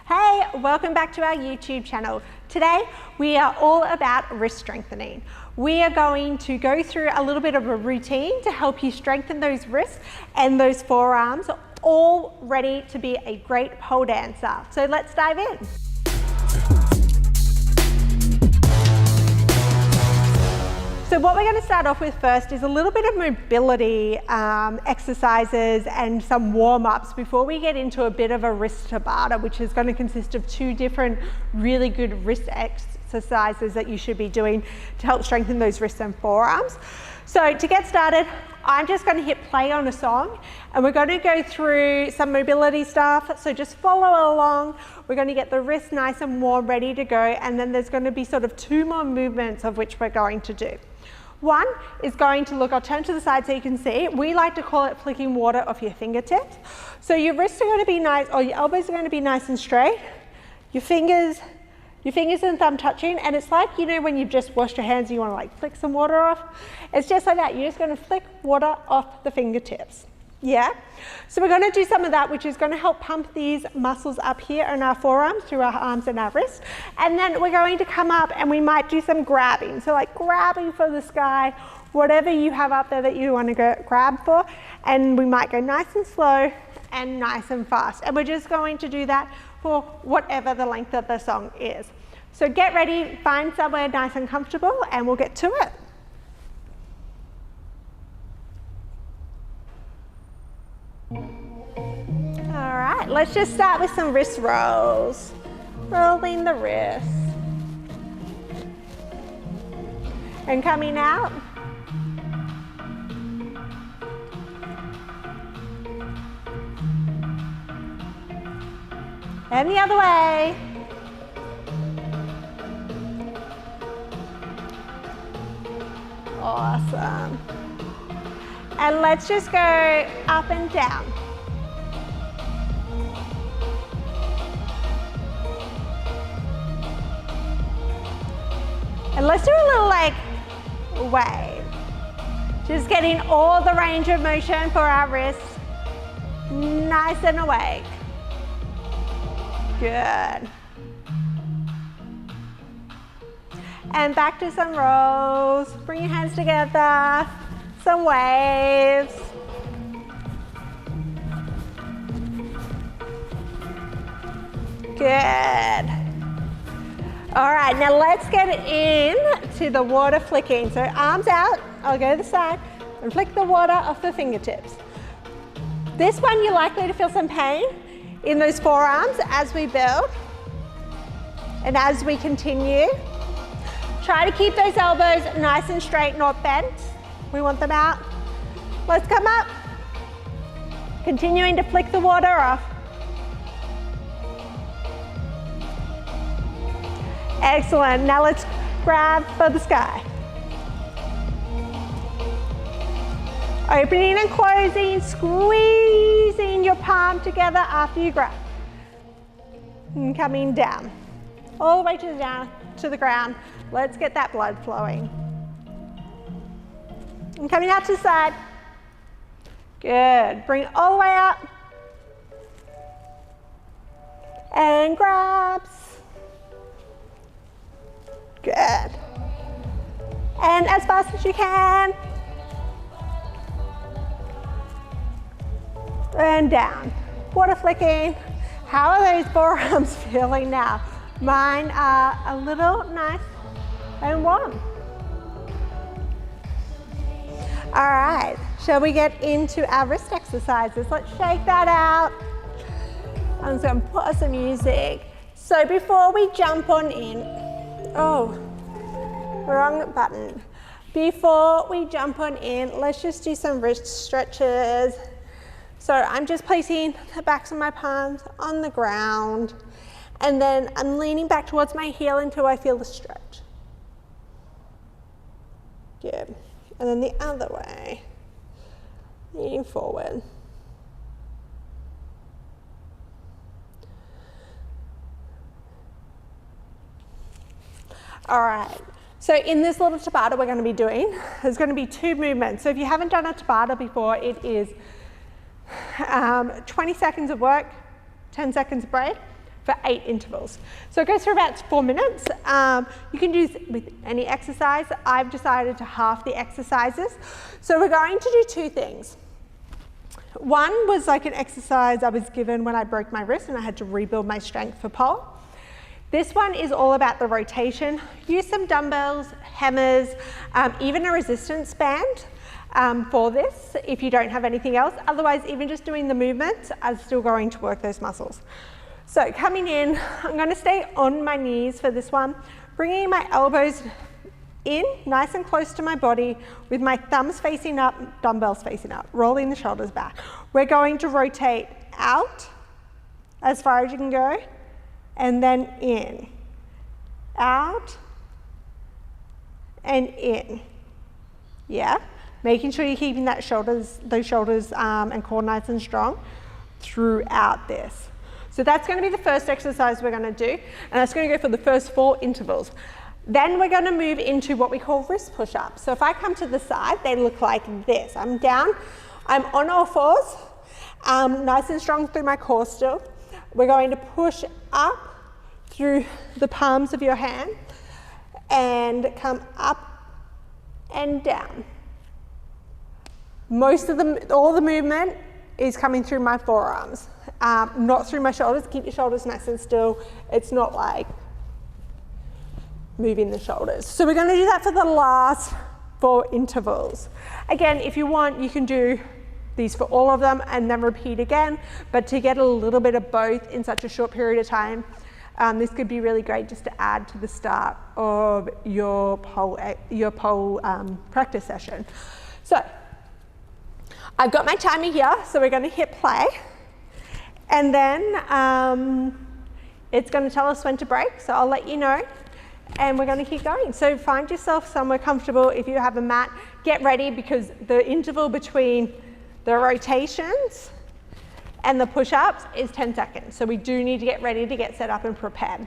Hey, welcome back to our YouTube channel. Today we are all about wrist strengthening. We are going to go through a little bit of a routine to help you strengthen those wrists and those forearms, all ready to be a great pole dancer. So let's dive in. So what we're going to start off with first is a little bit of mobility exercises and some warm-ups before we get into a bit of a wrist Tabata, which is going to consist of two different really good wrist exercises that you should be doing to help strengthen those wrists and forearms. So to get started, I'm just going to hit play on a song and we're going to go through some mobility stuff. So just follow along. We're going to get the wrists nice and warm, ready to go. And then there's going to be sort of two more movements of which we're going to do. One is going to look, I'll turn to the side so you can see. We like to call it flicking water off your fingertips. So your wrists are going to be nice, or your elbows are going to be nice and straight. Your fingers and thumb touching, and it's like, you know, when you've just washed your hands and you want to like flick some water off. It's just like that. You're just going to flick water off the fingertips. Yeah? So we're going to do some of that, which is going to help pump these muscles up here in our forearms through our arms and our wrists. And then we're going to come up and we might do some grabbing. So like grabbing for the sky, whatever you have up there that you want to go grab for. And we might go nice and slow and nice and fast. And we're just going to do that for whatever the length of the song is. So get ready, find somewhere nice and comfortable, and we'll get to it. All right, let's just start with some wrist rolls. Rolling the wrists. And coming out. And the other way. Awesome. And let's just go up and down. And let's do a little like wave. Just getting all the range of motion for our wrists. Nice and awake. Good. And back to some rolls. Bring your hands together. Some waves. Good. All right, now let's get into the water flicking. So arms out, I'll go to the side and flick the water off the fingertips. This one, you're likely to feel some pain in those forearms as we build and as we continue. Try to keep those elbows nice and straight, not bent. We want them out. Let's come up. Continuing to flick the water off. Excellent. Now let's grab for the sky. Opening and closing, squeezing your palm together after you grab. And coming down. All the way to the ground. Let's get that blood flowing. And coming out to the side. Good. Bring it all the way up. And grabs. Good. And as fast as you can. And down. Water flicking. How are those forearms feeling now? Mine are a little nice and warm. All right, shall we get into our wrist exercises? Let's shake that out. I'm just gonna put on some music. So before we jump on in, oh, wrong button. Before we jump on in, let's just do some wrist stretches. So I'm just placing the backs of my palms on the ground, and then I'm leaning back towards my heel until I feel the stretch. Good. And then the other way, leaning forward. All right, so in this little Tabata we're going to be doing, there's going to be two movements. So if you haven't done a Tabata before, it is 20 seconds of work, 10 seconds break, for 8 intervals. So it goes for about 4 minutes. You can do this with any exercise. I've decided to half the exercises. So we're going to do 2 things. One was like an exercise I was given when I broke my wrist and I had to rebuild my strength for pole. This one is all about the rotation. Use some dumbbells, hammers, even a resistance band for this if you don't have anything else. Otherwise, even just doing the movements are still going to work those muscles. So coming in, I'm going to stay on my knees for this one, bringing my elbows in nice and close to my body with my thumbs facing up, dumbbells facing up, rolling the shoulders back. We're going to rotate out as far as you can go and then in, out and in. Yeah, making sure you're keeping those shoulders and core nice and strong throughout this. So that's going to be the first exercise we're going to do, and that's going to go for the first 4 intervals. Then we're going to move into what we call wrist push-ups. So if I come to the side, they look like this. I'm down, I'm on all fours, nice and strong through my core still. We're going to push up through the palms of your hand and come up and down. All the movement is coming through my forearms, not through my shoulders. Keep your shoulders nice and still. It's not like moving the shoulders. So we're going to do that for the last 4 intervals. Again, if you want, you can do these for all of them and then repeat again, but to get a little bit of both in such a short period of time, this could be really great just to add to the start of your pole practice session. So I've got my timer here, so we're going to hit play, and then it's going to tell us when to break, so I'll let you know, and we're going to keep going. So find yourself somewhere comfortable. If you have a mat, get ready, because the interval between the rotations and the push-ups is 10 seconds. So we do need to get ready to get set up and prepared.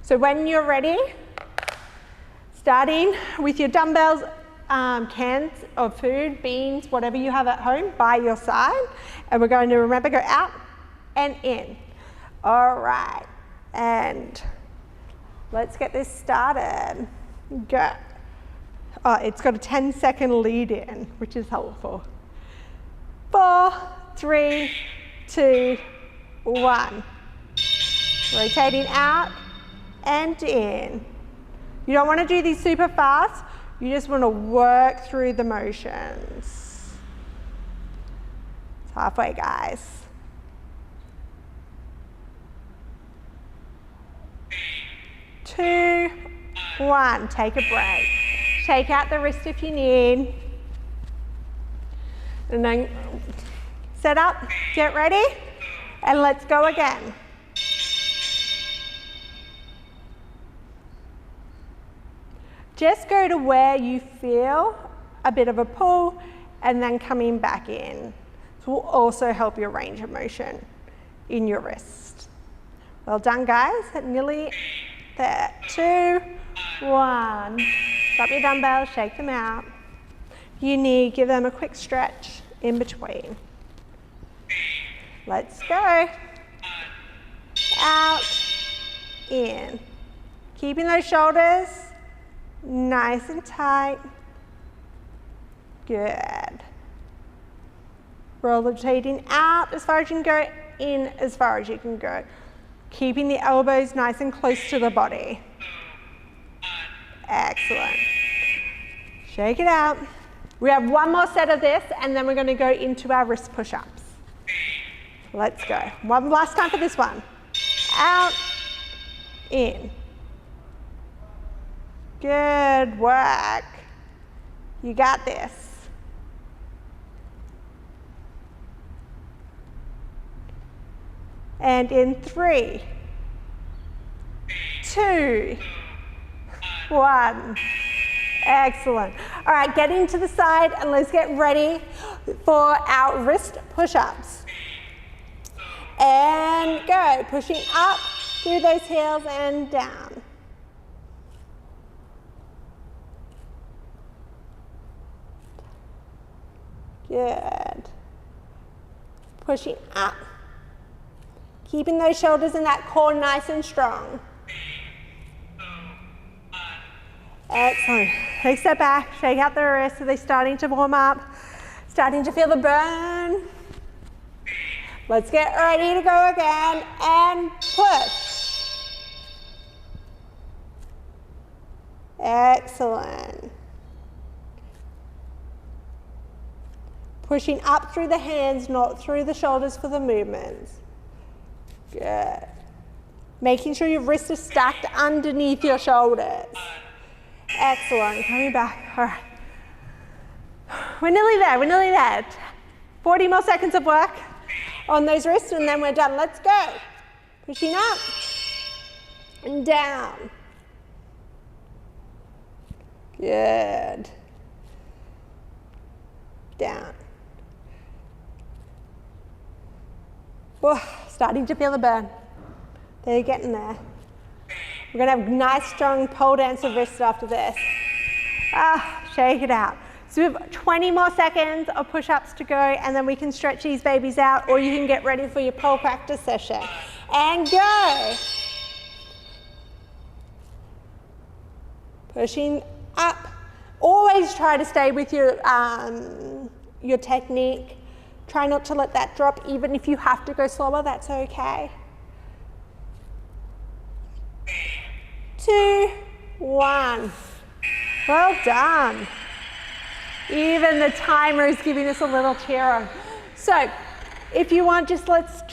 So when you're ready, starting with your dumbbells, cans of food, beans, whatever you have at home by your side. And we're going to, remember, go out and in. All right, and let's get this started. Go. Oh, it's got a 10-second lead in, which is helpful. 4, 3, 2, 1. Rotating out and in. You don't want to do these super fast. You just want to work through the motions. It's halfway, guys. 2, 1. Take a break. Shake out the wrist if you need. And then set up, get ready, and let's go again. Just go to where you feel a bit of a pull and then coming back in. This will also help your range of motion in your wrist. Well done, guys. Nearly there. 2, 1. Drop your dumbbells, shake them out. You need, give them a quick stretch in between. Let's go. Out, in. Keeping those shoulders nice and tight. Good. Rotating out as far as you can go, in as far as you can go. Keeping the elbows nice and close to the body. Excellent. Shake it out. We have one more set of this, and then we're going to go into our wrist push-ups. Let's go. One last time for this one. Out, in. Good work. You got this. And in 3, 2, 1. Excellent. All right, get into the side and let's get ready for our wrist push-ups. And go, pushing up through those heels and down. Good. Pushing up. Keeping those shoulders and that core nice and strong. Excellent. Take a step back, shake out the wrists. Are they starting to warm up? Starting to feel the burn? Let's get ready to go again and push. Excellent. Pushing up through the hands, not through the shoulders for the movements. Good. Making sure your wrists are stacked underneath your shoulders. Excellent. Coming back. All right. We're nearly there. We're nearly there. 40 more seconds of work on those wrists and then we're done. Let's go. Pushing up and down. Good. Down. Whoa, starting to feel the burn. They're getting there. We're going to have nice, strong pole dancer wrists after this. Shake it out. So we have 20 more seconds of push-ups to go, and then we can stretch these babies out, or you can get ready for your pole practice session. And go. Pushing up. Always try to stay with your technique. Try not to let that drop. Even if you have to go slower, that's okay. 2, 1. Well done. Even the timer is giving us a little cheer on. So if you want, let's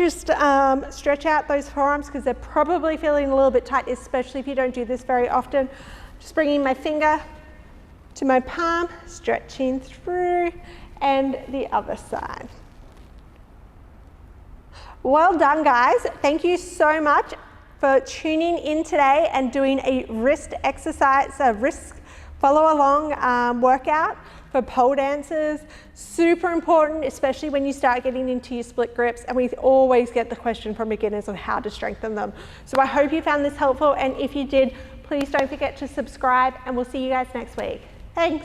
stretch out those forearms because they're probably feeling a little bit tight, especially if you don't do this very often. Just bringing my finger to my palm, stretching through, and the other side. Well done, guys. Thank you so much for tuning in today and doing a wrist exercise, a wrist follow along workout for pole dancers. Super important, especially when you start getting into your split grips, and we always get the question from beginners on how to strengthen them. So I hope you found this helpful, and if you did, please don't forget to subscribe, and we'll see you guys next week. Thanks.